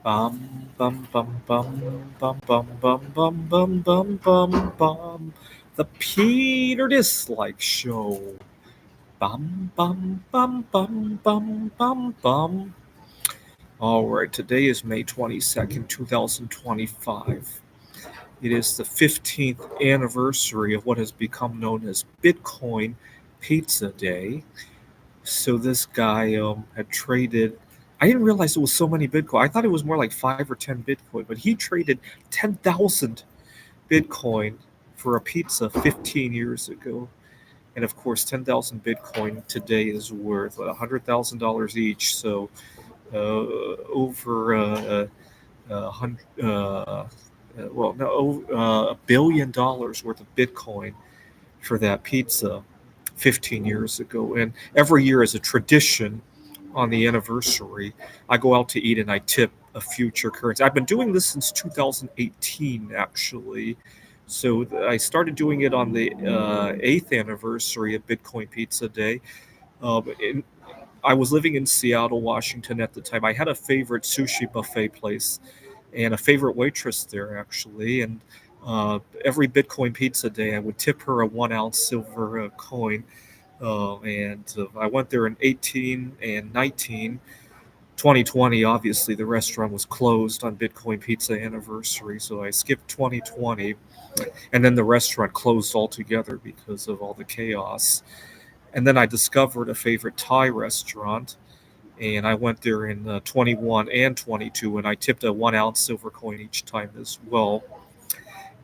Bum bum bum bum bum bum bum bum bum bum bum bum. The Peter Dislike Show. Bum bum bum bum bum bum bum. All right, today is May 22nd, 2025. It is the 15th anniversary of what has become known as Bitcoin Pizza Day. So this guy had traded. I didn't realize it was so many Bitcoin. I thought it was more like 5 or 10 Bitcoin, but he traded 10,000 Bitcoin for a pizza 15 years ago. And of course, 10,000 Bitcoin today is worth $100,000 each. So over well, no, $1 billion worth of Bitcoin for that pizza 15 years ago. And every year, as a tradition, on the anniversary, I go out to eat and I tip a future currency. I've been doing this since 2018, actually. So I started doing it on the 8th anniversary of Bitcoin Pizza Day. In, I was living in Seattle, Washington at the time. I had a favorite sushi buffet place and a favorite waitress there, actually. And every Bitcoin Pizza Day, I would tip her a 1 ounce silver coin. And I went there in 18 and 19. 2020, obviously, the restaurant was closed on Bitcoin Pizza anniversary, so I skipped 2020, and then the restaurant closed altogether because of all the chaos. And then I discovered a favorite Thai restaurant, and I went there in 21 and 22, and I tipped a 1 ounce silver coin each time as well.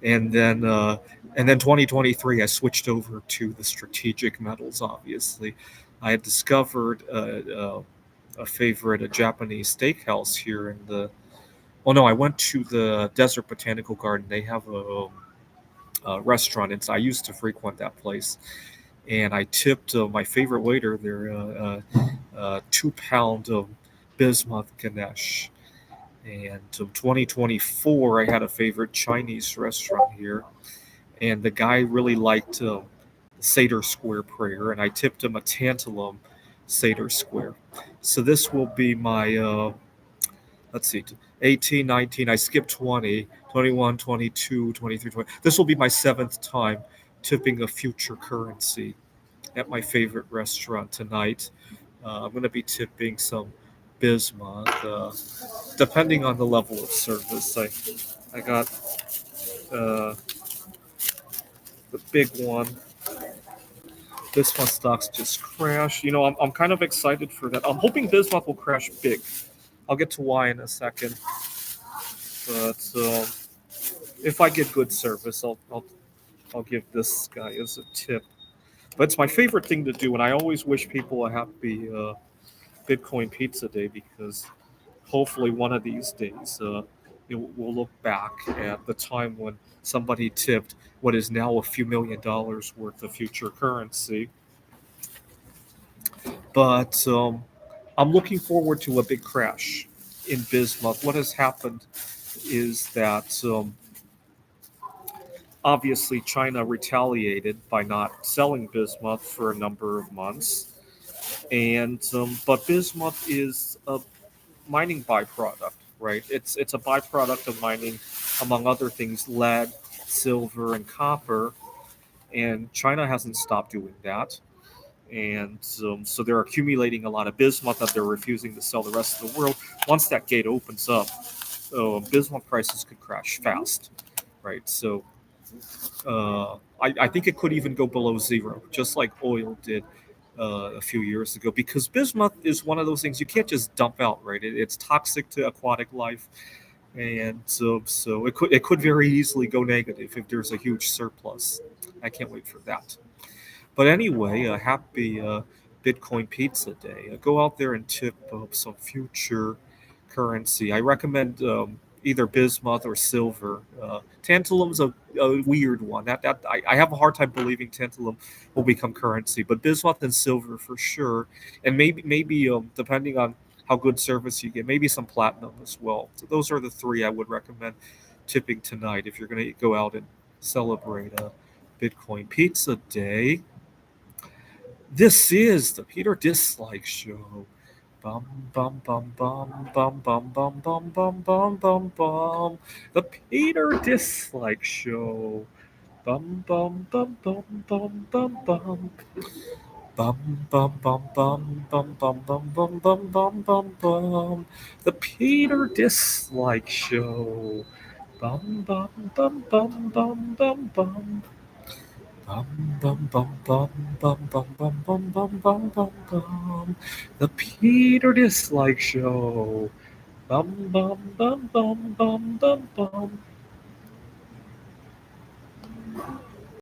And then uh, and then 2023, I switched over to the strategic metals. Obviously, I had discovered a favorite, a Japanese steakhouse here in the. Oh no, I went to the Desert Botanical Garden. They have a restaurant. I used to frequent that place, and I tipped my favorite waiter there 2 pound of bismuth Ganesh. And 2024, I had a favorite Chinese restaurant here, and the guy really liked Seder Square prayer, and I tipped him a tantalum Seder Square. So this will be my, let's see, 18, 19, I skipped 20, 21, 22, 23, 20. This will be my seventh time tipping a future currency at my favorite restaurant tonight. I'm going to be tipping some bismuth, depending on the level of service. I got uh, the big one. This one stocks just crashed. I'm kind of excited for that. I'm hoping Bismuth will crash big. I'll get to why in a second. But if I get good service, I'll give this guy as a tip. But it's my favorite thing to do, and I always wish people a happy Bitcoin Pizza Day because hopefully one of these days we'll look back at the time when somebody tipped what is now a few $1 million worth of future currency. But I'm looking forward to a big crash in Bismuth. What has happened is that obviously China retaliated by not selling bismuth for a number of months, and but bismuth is a mining byproduct, right? It's a byproduct of mining, among other things, lead, silver, and copper, and China hasn't stopped doing that. And so they're accumulating a lot of bismuth that they're refusing to sell the rest of the world. Once that gate opens up, bismuth prices could crash fast, right? So I think it could even go below zero, just like oil did a few years ago, because bismuth is one of those things you can't just dump out, right? It's toxic to aquatic life, and so it could very easily go negative if there's a huge surplus. I can't wait for that. But anyway, a happy Bitcoin Pizza Day. Go out there and tip some future currency. I recommend either bismuth or silver. Tantalum's a weird one. I have a hard time believing tantalum will become currency, but bismuth and silver for sure, and maybe depending on how good service you get, maybe some platinum as well. So those are the three I would recommend tipping tonight if you're going to go out and celebrate Bitcoin Pizza Day. This is the Peter Dislike Show. Bum bum bum bum bum bum bum bum bum bum bum bum. The Peter Dislike Show. Bum bum bum bum bum bum bum. Bum bum bum bum bum bum bum bum bum bum bum bum. The Peter Dislike Show. Bum bum bum bum bum bum bum. Bum bum bum bum bum bum bum bum bum bum bum bum. The Peter Dislike Show. Bum bum bum bum bum bum bum.